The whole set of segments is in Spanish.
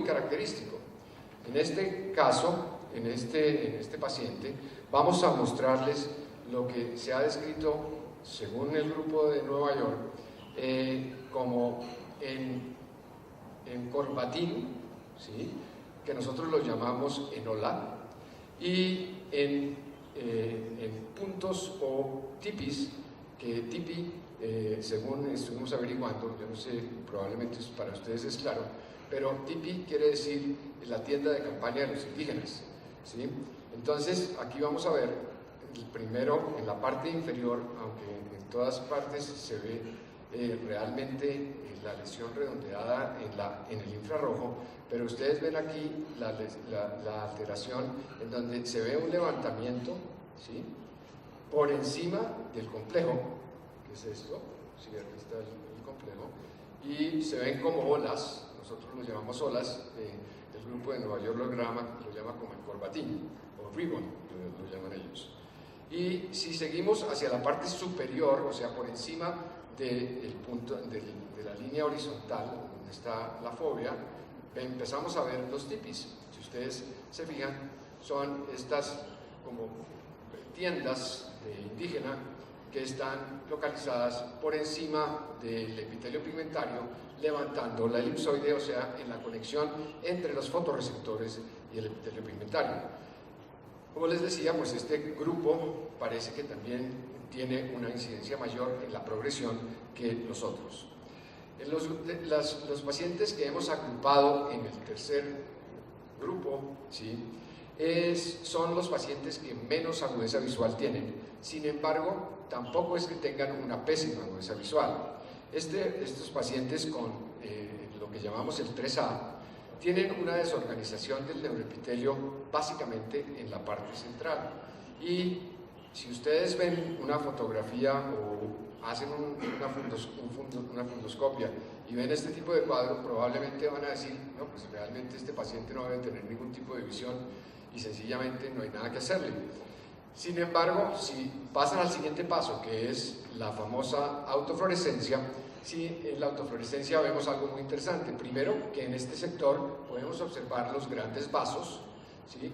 característico. En este caso, en este paciente, vamos a mostrarles lo que se ha descrito, según el grupo de Nueva York, como en corbatín, ¿sí?, que nosotros lo llamamos enolat, y en puntos o tipis, que tipi, según estuvimos averiguando, yo no sé, probablemente para ustedes es claro, pero tipi quiere decir la tienda de campaña de los indígenas, ¿sí? Entonces aquí vamos a ver el primero en la parte inferior, aunque en todas partes se ve realmente la lesión redondeada en el infrarrojo, pero ustedes ven aquí la alteración en donde se ve un levantamiento, ¿sí?, por encima del complejo, que es esto, ¿sí? Aquí está el complejo, y se ven como olas. Nosotros lo llamamos olas, el grupo de Nueva York lo llama como el corbatín, o ribbon, lo llaman ellos. Y si seguimos hacia la parte superior, o sea, por encima del punto, de la línea horizontal, donde está la fobia, empezamos a ver los tipis. Si ustedes se fijan, son estas como tiendas de indígena que están localizadas por encima del epitelio pigmentario, levantando la elipsoide, o sea, en la conexión entre los fotorreceptores y el epitelio pigmentario. Como les decía, pues este grupo parece que también tiene una incidencia mayor en la progresión que los otros. Los pacientes que hemos agrupado en el tercer grupo, ¿sí?, son los pacientes que menos agudeza visual tienen. Sin embargo, tampoco es que tengan una pésima agudeza visual. Estos pacientes con lo que llamamos el 3A tienen una desorganización del neuroepitelio básicamente en la parte central. Y si ustedes ven una fotografía o hacen una fundoscopia y ven este tipo de cuadro, probablemente van a decir, no, pues realmente este paciente no debe tener ningún tipo de visión y sencillamente no hay nada que hacerle. Sin embargo, si pasan al siguiente paso, que es la famosa autofluorescencia, en la autofluorescencia vemos algo muy interesante. Primero, que en este sector podemos observar los grandes vasos, ¿sí?,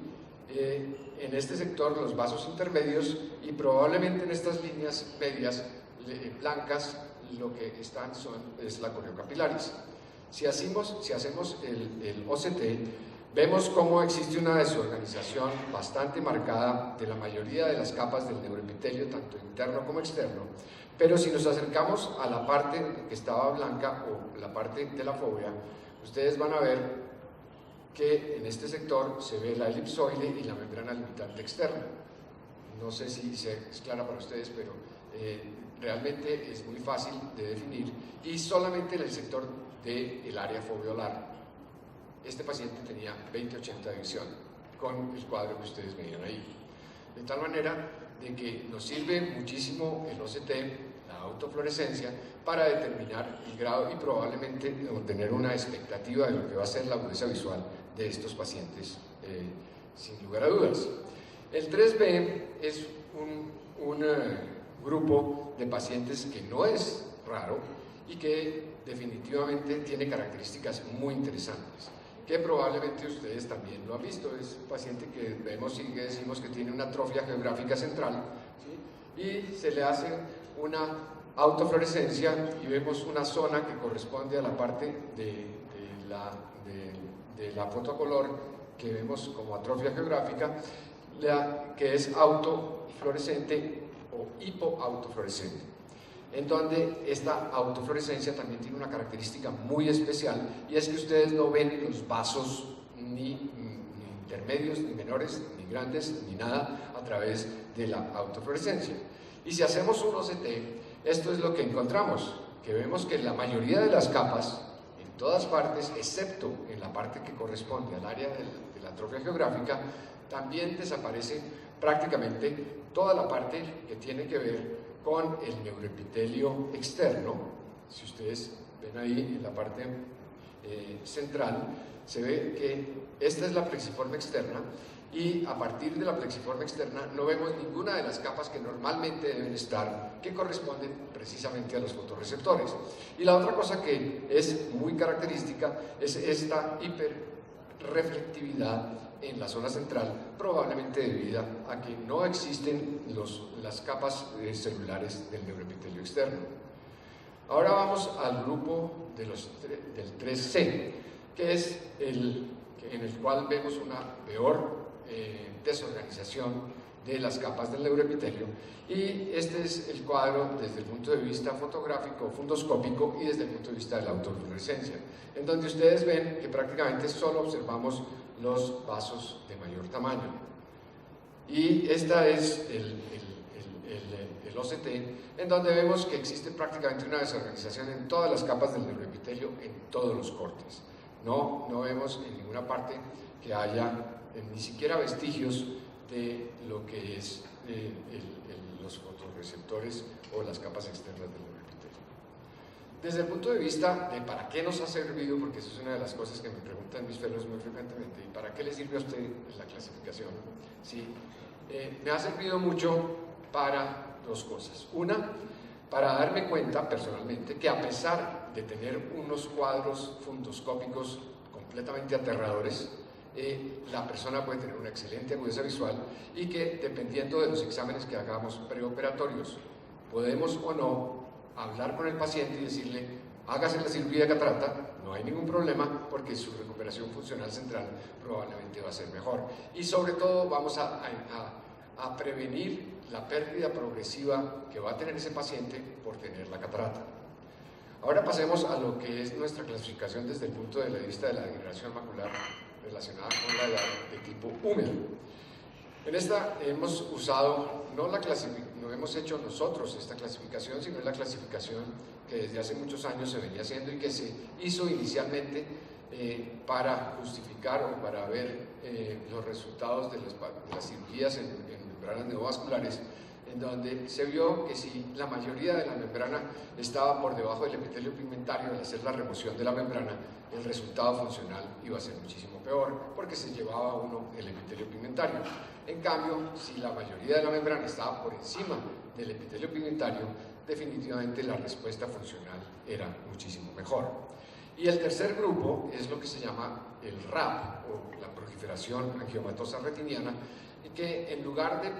en este sector los vasos intermedios, y probablemente en estas líneas medias blancas lo que están es la corneocapilaris. Si hacemos el OCT, vemos cómo existe una desorganización bastante marcada de la mayoría de las capas del neuroepitelio, tanto interno como externo, pero si nos acercamos a la parte que estaba blanca o la parte de la fobia, ustedes van a ver que en este sector se ve la elipsoide y la membrana limitante externa. No sé si es clara para ustedes, pero realmente es muy fácil de definir, y solamente en el sector del área foveolar. Este paciente tenía 20/80 de visión con el cuadro que ustedes veían ahí. De tal manera de que nos sirve muchísimo el OCT, la autofluorescencia, para determinar el grado y probablemente obtener una expectativa de lo que va a ser la agudeza visual de estos pacientes, sin lugar a dudas. El 3B es un grupo de pacientes que no es raro y que definitivamente tiene características muy interesantes, que probablemente ustedes también lo han visto. Es un paciente que vemos y que decimos que tiene una atrofia geográfica central, ¿sí?, y se le hace una autofluorescencia y vemos una zona que corresponde a la parte de la fotocolor que vemos como atrofia geográfica, que es autofluorescente o hipoautofluorescente, en donde esta autofluorescencia también tiene una característica muy especial, y es que ustedes no ven los vasos ni intermedios, ni menores, ni grandes, ni nada a través de la autofluorescencia. Y si hacemos un OCT, esto es lo que encontramos, que vemos que la mayoría de las capas, en todas partes, excepto en la parte que corresponde al área de la atrofia geográfica, también desaparece prácticamente toda la parte que tiene que ver con el neuroepitelio externo. Si ustedes ven ahí en la parte central, se ve que esta es la plexiforme externa, y a partir de la plexiforme externa no vemos ninguna de las capas que normalmente deben estar, que corresponden precisamente a los fotorreceptores. Y la otra cosa que es muy característica es esta hiperreflectividad en la zona central, probablemente debida a que no existen las capas celulares del neuroepitelio externo. Ahora vamos al grupo del 3C, que es en el cual vemos una peor desorganización de las capas del neuroepitelio, y este es el cuadro desde el punto de vista fotográfico, fundoscópico, y desde el punto de vista de la autofluorescencia, en donde ustedes ven que prácticamente solo observamos los vasos de mayor tamaño. Y esta es el OCT, en donde vemos que existe prácticamente una desorganización en todas las capas del neuroepitelio, en todos los cortes. No vemos en ninguna parte que haya ni siquiera vestigios de lo que es los fotorreceptores o las capas externas del neuroepitelio. Desde el punto de vista de para qué nos ha servido, porque eso es una de las cosas que me preguntan mis fellows muy frecuentemente, ¿y para qué le sirve a usted la clasificación? ¿Sí? Me ha servido mucho para dos cosas. Una, para darme cuenta personalmente que a pesar de tener unos cuadros fundoscópicos completamente aterradores, la persona puede tener una excelente agudeza visual, y que dependiendo de los exámenes que hagamos preoperatorios, podemos o no hablar con el paciente y decirle: hágase la cirugía de catarata, no hay ningún problema, porque su recuperación funcional central probablemente va a ser mejor, y sobre todo vamos a prevenir la pérdida progresiva que va a tener ese paciente por tener la catarata. Ahora pasemos a lo que es nuestra clasificación desde el punto de vista de la degeneración macular relacionada con la edad de tipo húmedo. En esta hemos usado, no hemos hecho nosotros esta clasificación, sino la clasificación que desde hace muchos años se venía haciendo y que se hizo inicialmente para justificar o para ver los resultados de las cirugías en membranas neovasculares, en donde se vio que si la mayoría de la membrana estaba por debajo del epitelio pigmentario, al hacer la remoción de la membrana, el resultado funcional iba a ser muchísimo peor, porque se llevaba uno el epitelio pigmentario. En cambio, si la mayoría de la membrana estaba por encima del epitelio pigmentario, definitivamente la respuesta funcional era muchísimo mejor. Y el tercer grupo es lo que se llama el RAP, o la proliferación angiomatosa retiniana, que en lugar de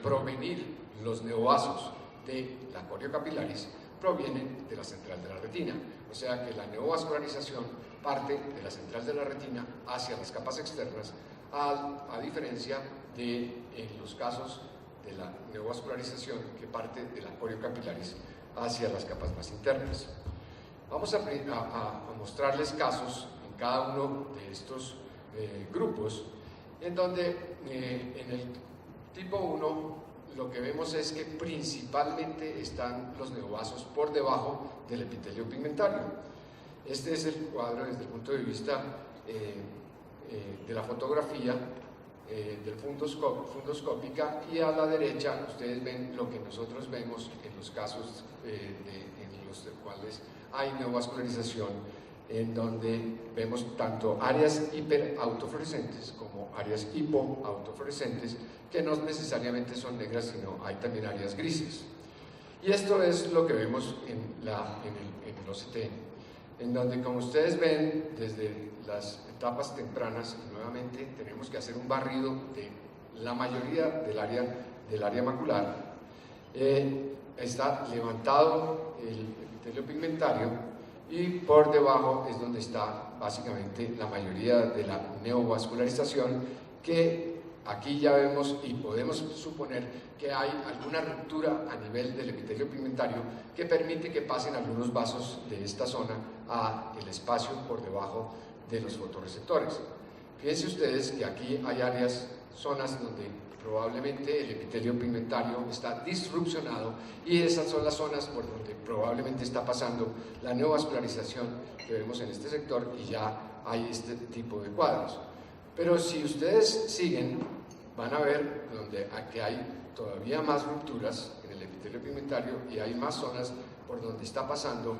provenir los neovasos de la coriocapilaris, provienen de la central de la retina. O sea que la neovascularización parte de la central de la retina hacia las capas externas, a diferencia de en los casos de la neovascularización que parte de la coriocapilaris hacia las capas más internas. Vamos a mostrarles casos en cada uno de estos grupos, en donde en el tipo 1 lo que vemos es que principalmente están los neovasos por debajo del epitelio pigmentario. Este es el cuadro desde el punto de vista de la fotografía del fundoscópica, y a la derecha ustedes ven lo que nosotros vemos en los casos en los cuales hay neovascularización, en donde vemos tanto áreas hiperautofluorescentes como áreas hipoautofluorescentes, que no necesariamente son negras, sino hay también áreas grises. Y esto es lo que vemos en el OCT, en donde, como ustedes ven, desde las etapas tempranas, y nuevamente tenemos que hacer un barrido de la mayoría del área macular, está levantado el epitelio pigmentario, y por debajo es donde está básicamente la mayoría de la neovascularización, que aquí ya vemos y podemos suponer que hay alguna ruptura a nivel del epitelio pigmentario que permite que pasen algunos vasos de esta zona al espacio por debajo de los fotorreceptores. Fíjense ustedes que aquí hay zonas donde probablemente el epitelio pigmentario está disrupcionado, y esas son las zonas por donde probablemente está pasando la neovascularización que vemos en este sector, y ya hay este tipo de cuadros. Pero si ustedes siguen, van a ver donde aquí hay todavía más rupturas en el epitelio pigmentario, y hay más zonas por donde está pasando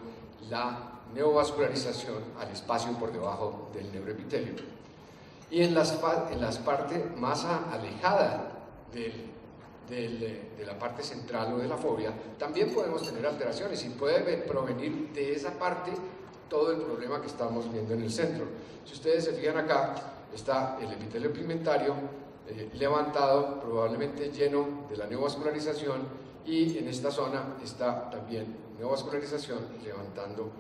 la neovascularización al espacio por debajo del neuroepitelio. Y en las partes más alejadas de la parte central o de la fobia, también podemos tener alteraciones y puede provenir de esa parte todo el problema que estamos viendo en el centro. Si ustedes se fijan acá, está el epitelio pigmentario levantado, probablemente lleno de la neovascularización, y en esta zona está también neovascularización levantando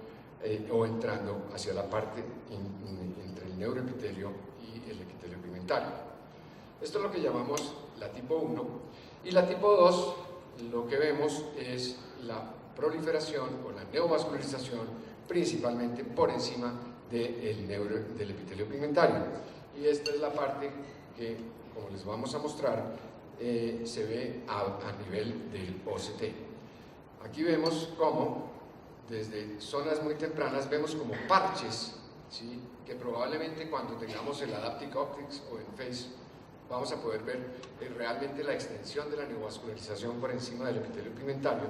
o entrando hacia la parte entre el neuroepitelio y el epitelio pigmentario. Esto es lo que llamamos la tipo 1, y la tipo 2 lo que vemos es la proliferación o la neovascularización principalmente por encima del epitelio pigmentario, y esta es la parte que, como les vamos a mostrar, se ve a nivel del OCT. Aquí vemos cómo desde zonas muy tempranas vemos como parches, ¿sí?, que probablemente cuando tengamos el Adaptive Optics o en FACE vamos a poder ver realmente la extensión de la neovascularización por encima del epitelio pigmentario,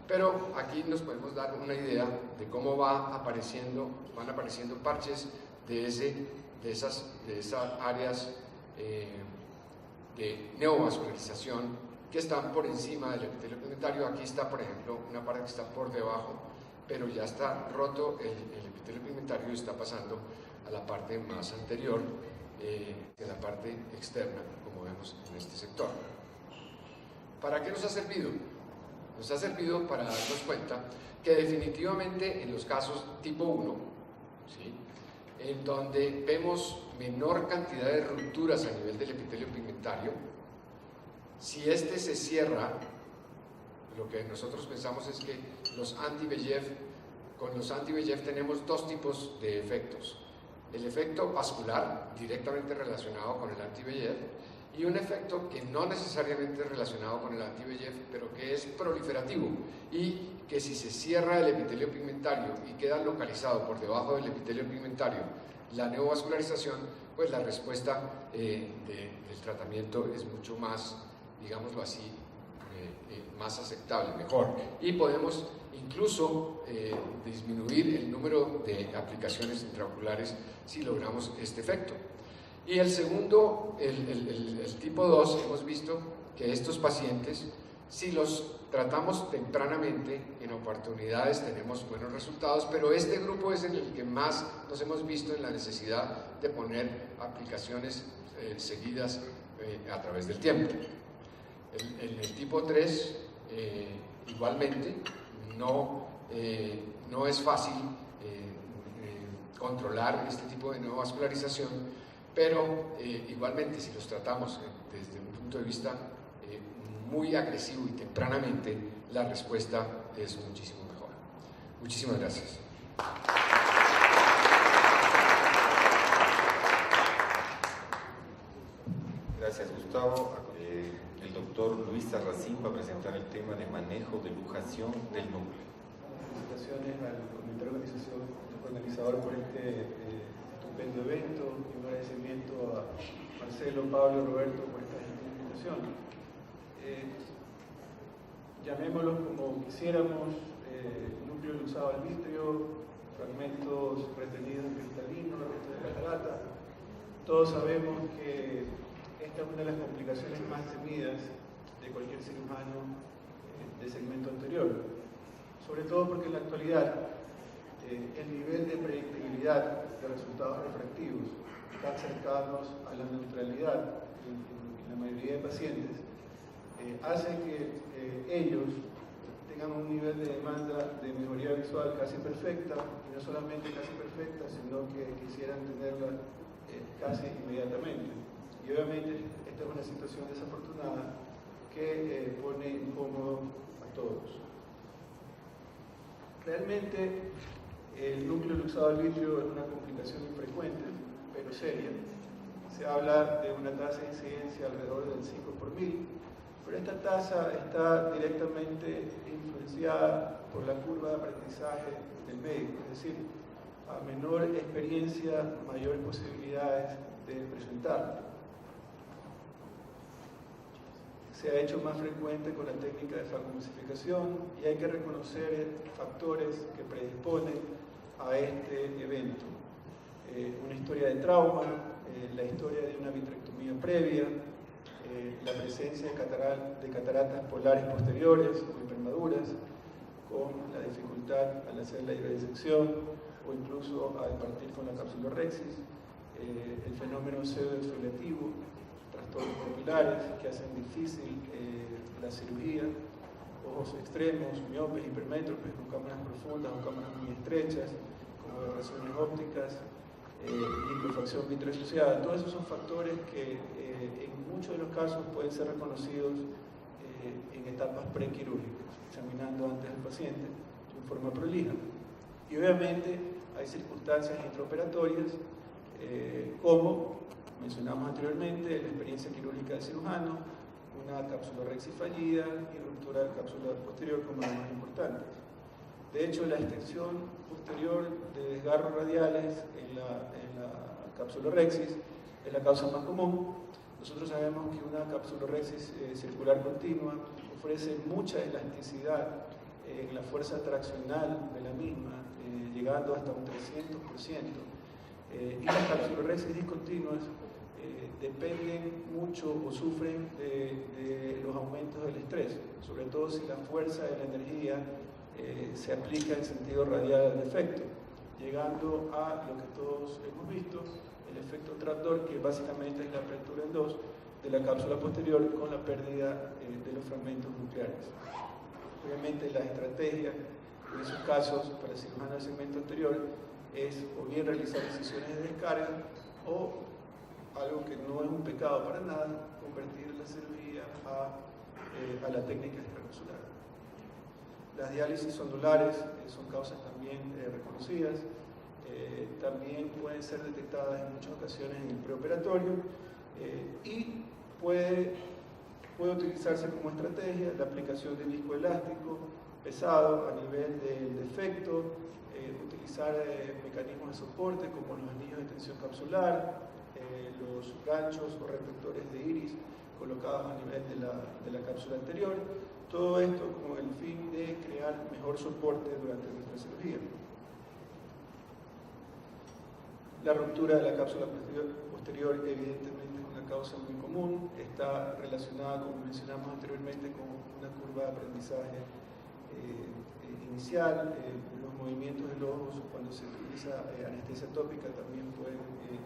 pero aquí nos podemos dar una idea de cómo van apareciendo parches de esas áreas de neovascularización que están por encima del epitelio pigmentario. Aquí está, por ejemplo, una parte que está por debajo, pero ya está roto el epitelio pigmentario y está pasando a la parte más anterior, de la parte externa, como vemos en este sector. ¿Para qué nos ha servido? Nos ha servido para darnos cuenta que definitivamente en los casos tipo 1, ¿sí?, en donde vemos menor cantidad de rupturas a nivel del epitelio pigmentario, si este se cierra, lo que nosotros pensamos es que con los anti-VEGF tenemos dos tipos de efectos: el efecto vascular, directamente relacionado con el anti-VEGF, y un efecto que no necesariamente es relacionado con el anti-VEGF, pero que es proliferativo, y que si se cierra el epitelio pigmentario y queda localizado por debajo del epitelio pigmentario la neovascularización, pues la respuesta del tratamiento es mucho más, digámoslo así, más aceptable, mejor, y podemos incluso disminuir el número de aplicaciones intraoculares si logramos este efecto. Y el segundo, el tipo 2, hemos visto que estos pacientes, si los tratamos tempranamente, en oportunidades tenemos buenos resultados, pero este grupo es en el que más nos hemos visto en la necesidad de poner aplicaciones seguidas a través del tiempo. El tipo 3, igualmente, no es fácil controlar este tipo de neovascularización, pero igualmente si los tratamos desde un punto de vista muy agresivo y tempranamente, la respuesta es muchísimo mejor. Muchísimas gracias. Gracias, Gustavo. El doctor Luis Sarracín va a presentar el tema de manejo de lujación del núcleo. Felicitaciones al comité organizador por este estupendo evento, y un agradecimiento a Marcelo, Pablo, Roberto por esta invitación. Llamémoslo como quisiéramos, núcleo luxado al vitrio, fragmentos retenidos en cristalino, restos de catarata. Todos sabemos que esta es una de las complicaciones más temidas de cualquier cirujano de segmento anterior, sobre todo porque en la actualidad el nivel de predictibilidad de resultados refractivos está cercanos a la neutralidad en la mayoría de pacientes, hace que ellos tengan un nivel de demanda de mejoría visual casi perfecta, y no solamente casi perfecta, sino que quisieran tenerla casi inmediatamente. Y obviamente esta es una situación desafortunada que pone incómodo a todos. Realmente el núcleo luxado al vitrio es una complicación infrecuente, pero seria. Se habla de una tasa de incidencia alrededor del 5 por 1000, pero esta tasa está directamente influenciada por la curva de aprendizaje del médico, es decir, a menor experiencia, mayores posibilidades de presentarlo. Se ha hecho más frecuente con la técnica de fagomasificación, y hay que reconocer factores que predisponen a este evento. Una historia de trauma, la historia de una vitrectomía previa, la presencia de cataratas polares posteriores o hipermaduras, con la dificultad al hacer la hidrodisección o incluso al partir con la capsulorhexis, el fenómeno pseudoexfoliativo, trastornos pupilares que hacen difícil la cirugía, ojos extremos, miopes, hipermétropes, con cámaras profundas o cámaras muy estrechas, como aberraciones ópticas, liquefacción vitreosociada. Todos esos son factores que en muchos de los casos pueden ser reconocidos en etapas prequirúrgicas, examinando antes al paciente en forma prolija. Y obviamente hay circunstancias intraoperatorias, como mencionamos anteriormente, la experiencia quirúrgica del cirujano, una capsulorhexis fallida y ruptura del cápsula posterior como las más importantes. De hecho, la extensión posterior de desgarros radiales en la capsulorhexis es la causa más común. Nosotros sabemos que una capsulorhexis circular continua ofrece mucha elasticidad en la fuerza traccional de la misma, llegando hasta un 300%. Y las capsulorhexis discontinuas dependen mucho o sufren de los aumentos del estrés, sobre todo si la fuerza de la energía se aplica en sentido radial al defecto, llegando a lo que todos hemos visto, el efecto trapdoor, que básicamente es la apertura en dos de la cápsula posterior con la pérdida de los fragmentos nucleares. Obviamente la estrategia en esos casos para el cirujano del segmento anterior es o bien realizar incisiones de descarga o, algo que no es un pecado para nada, convertir la cirugía a la técnica extranusular. Las diálisis ondulares son causas también reconocidas, también pueden ser detectadas en muchas ocasiones en el preoperatorio y puede utilizarse como estrategia la aplicación de disco elástico pesado a nivel del defecto, utilizar mecanismos de soporte como los anillos de tensión capsular, los ganchos o retractores de iris colocados a nivel de la cápsula anterior, todo esto con el fin de crear mejor soporte durante nuestra cirugía. La ruptura de la cápsula posterior evidentemente es una causa muy común, está relacionada, como mencionamos anteriormente, con una curva de aprendizaje inicial. Los movimientos del ojo cuando se utiliza anestesia tópica también pueden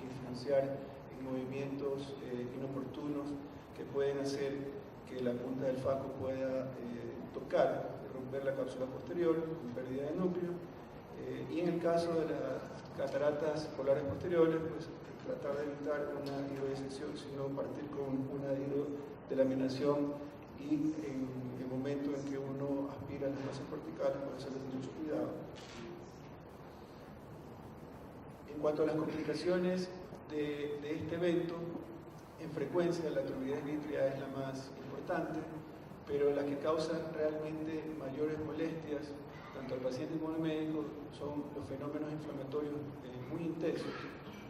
influenciar en movimientos inoportunos que pueden hacer que la punta del fasco pueda tocar y romper la cápsula posterior con pérdida de núcleo. Y en el caso de las cataratas polares posteriores, pues tratar de evitar una hidrodisección, sino partir con una hidrodelaminación y en el momento en que uno aspira las masas corticales, puede hacerlo con mucho cuidado. En cuanto a las complicaciones de este evento, en frecuencia la turbidez vítrea es la más importante, pero las que causan realmente mayores molestias, tanto al paciente como al médico, son los fenómenos inflamatorios muy intensos,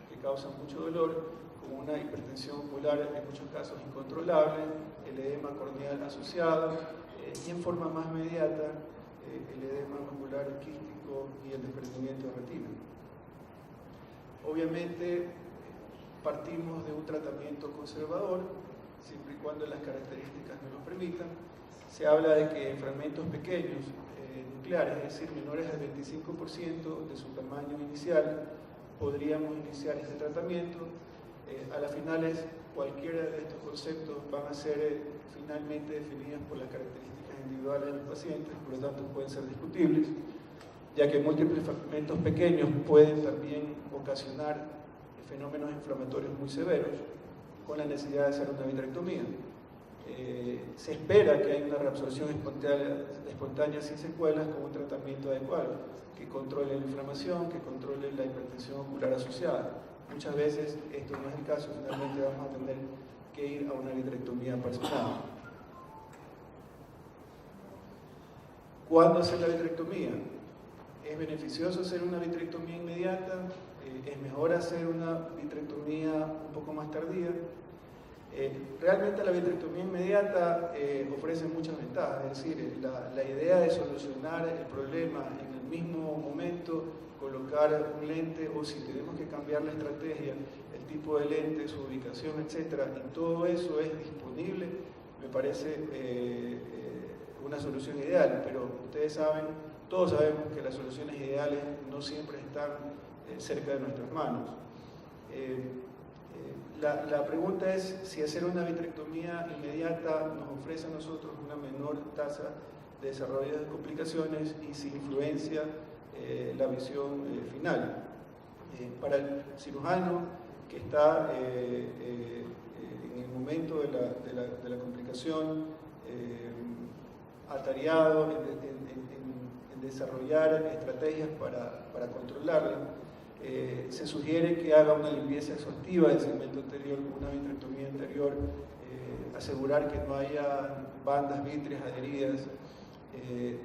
que causan mucho dolor, como una hipertensión ocular en muchos casos incontrolable, el edema corneal asociado y en forma más inmediata el edema macular quístico y el desprendimiento de retina. Obviamente partimos de un tratamiento conservador, siempre y cuando las características nos lo permitan. Se habla de que en fragmentos pequeños, nucleares, es decir, menores al 25% de su tamaño inicial, podríamos iniciar este tratamiento. A las finales, cualquiera de estos conceptos van a ser finalmente definidos por las características individuales de los pacientes, por lo tanto pueden ser discutibles, ya que múltiples fragmentos pequeños pueden también ocasionar fenómenos inflamatorios muy severos, con la necesidad de hacer una vitrectomía. Se espera que haya una reabsorción espontánea sin secuelas con un tratamiento adecuado, que controle la inflamación, que controle la hipertensión ocular asociada. Muchas veces esto no es el caso, finalmente vamos a tener que ir a una vitrectomía personal. ¿Cuándo hacer la vitrectomía? ¿Es beneficioso hacer una vitrectomía inmediata? ¿Es mejor hacer una vitrectomía un poco más tardía? Realmente la vitrectomía inmediata ofrece muchas ventajas, es decir, la idea de solucionar el problema en el mismo momento colocar un lente o si tenemos que cambiar la estrategia, el tipo de lente, su ubicación, etcétera, y todo eso es disponible, me parece una solución ideal, pero ustedes saben, todos sabemos que las soluciones ideales no siempre están cerca de nuestras manos. La pregunta es si hacer una vitrectomía inmediata nos ofrece a nosotros una menor tasa de desarrollo de complicaciones y si influencia la visión final. Para el cirujano que está en el momento de la complicación, atareado en desarrollar estrategias para controlarla, se sugiere que haga una limpieza exhaustiva del segmento anterior, una vitrectomía anterior, asegurar que no haya bandas vítreas adheridas,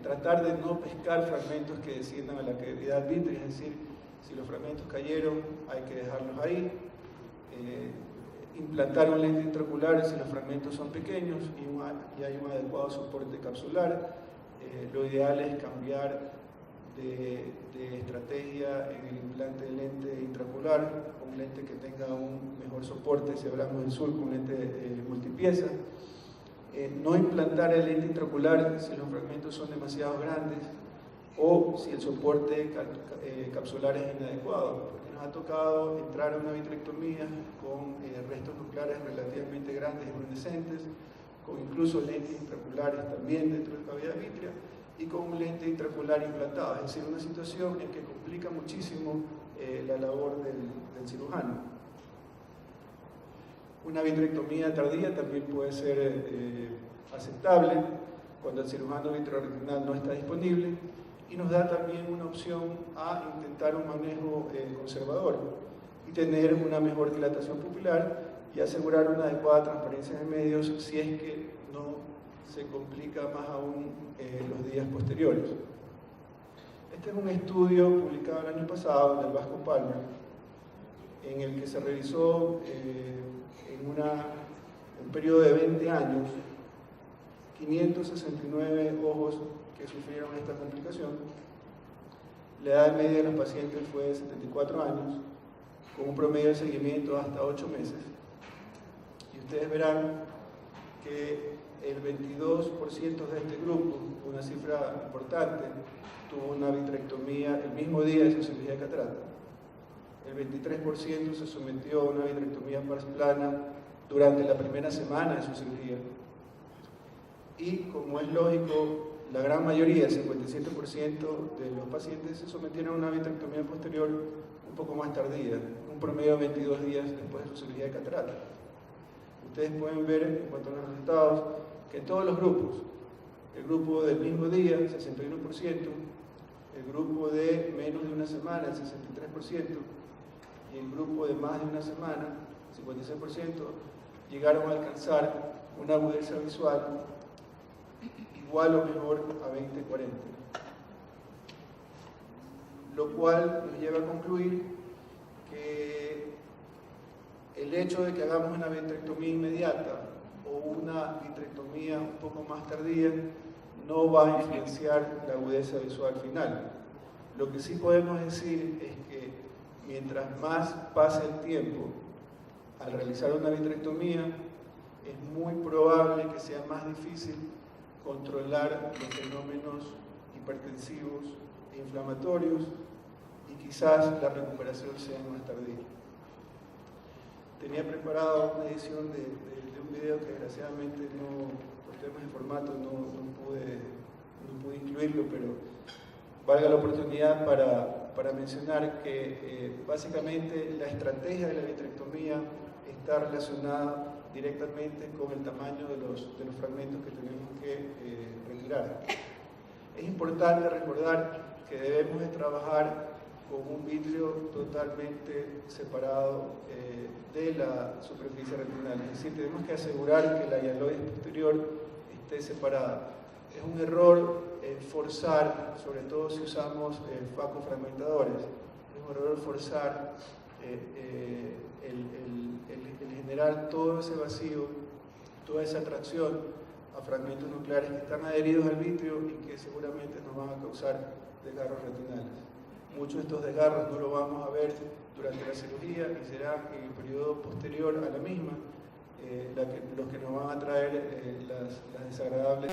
tratar de no pescar fragmentos que desciendan a la cavidad vítrea, es decir, si los fragmentos cayeron hay que dejarlos ahí, implantar un lente intraocular si los fragmentos son pequeños y hay un adecuado soporte capsular. Lo ideal es cambiar de estrategia en el implante de lente intraocular, un lente que tenga un mejor soporte, si hablamos del surco, un lente multipieza. No implantar el lente intraocular si los fragmentos son demasiado grandes o si el soporte capsular es inadecuado, porque nos ha tocado entrar a una vitrectomía con restos nucleares relativamente grandes y luminescentes, con incluso lentes intraoculares también dentro de la cavidad vítrea y con un lente intraocular implantado, es decir, una situación en que complica muchísimo la labor del cirujano. Una vitrectomía tardía también puede ser aceptable cuando el cirujano vitreoretinal no está disponible y nos da también una opción a intentar un manejo conservador y tener una mejor dilatación pupilar y asegurar una adecuada transparencia de medios si es que no se complica más aún los días posteriores. Este es un estudio publicado el año pasado del Vasco Palma, en el que se revisó en un periodo de 20 años 569 ojos que sufrieron esta complicación. La edad media de los pacientes fue de 74 años, con un promedio de seguimiento hasta 8 meses. Y ustedes verán que el 22% de este grupo, una cifra importante, tuvo una vitrectomía el mismo día de su cirugía de catarata. El 23% se sometió a una vitrectomía plana durante la primera semana de su cirugía. Y como es lógico, la gran mayoría, el 57% de los pacientes se sometieron a una vitrectomía posterior un poco más tardía, un promedio de 22 días después de su cirugía de catarata. Ustedes pueden ver en cuanto a los resultados que en todos los grupos, el grupo del mismo día, el 61%, el grupo de menos de una semana, el 63%, y el grupo de más de una semana, 56%, llegaron a alcanzar una agudeza visual igual o mejor a 20-40. Lo cual nos lleva a concluir que el hecho de que hagamos una vitrectomía inmediata o una vitrectomía un poco más tardía no va a influenciar la agudeza visual final. Lo que sí podemos decir es que mientras más pase el tiempo al realizar una vitrectomía, es muy probable que sea más difícil controlar los fenómenos hipertensivos e inflamatorios y quizás la recuperación sea más tardía. Tenía preparado una edición de un video que desgraciadamente por temas de formato no pude incluirlo, pero valga la oportunidad para mencionar que básicamente la estrategia de la vitrectomía está relacionada directamente con el tamaño de los fragmentos que tenemos que retirar. Es importante recordar que debemos de trabajar con un vítreo totalmente separado de la superficie retinal, es decir, tenemos que asegurar que la hialoide posterior esté separada. Es un error forzar, sobre todo si usamos facofragmentadores, es un error forzar el generar todo ese vacío, toda esa atracción a fragmentos nucleares que están adheridos al vítreo y que seguramente nos van a causar desgarros retinales. muchos de estos desgarros no lo vamos a ver durante la cirugía y será en el periodo posterior a la misma los que nos van a traer las desagradables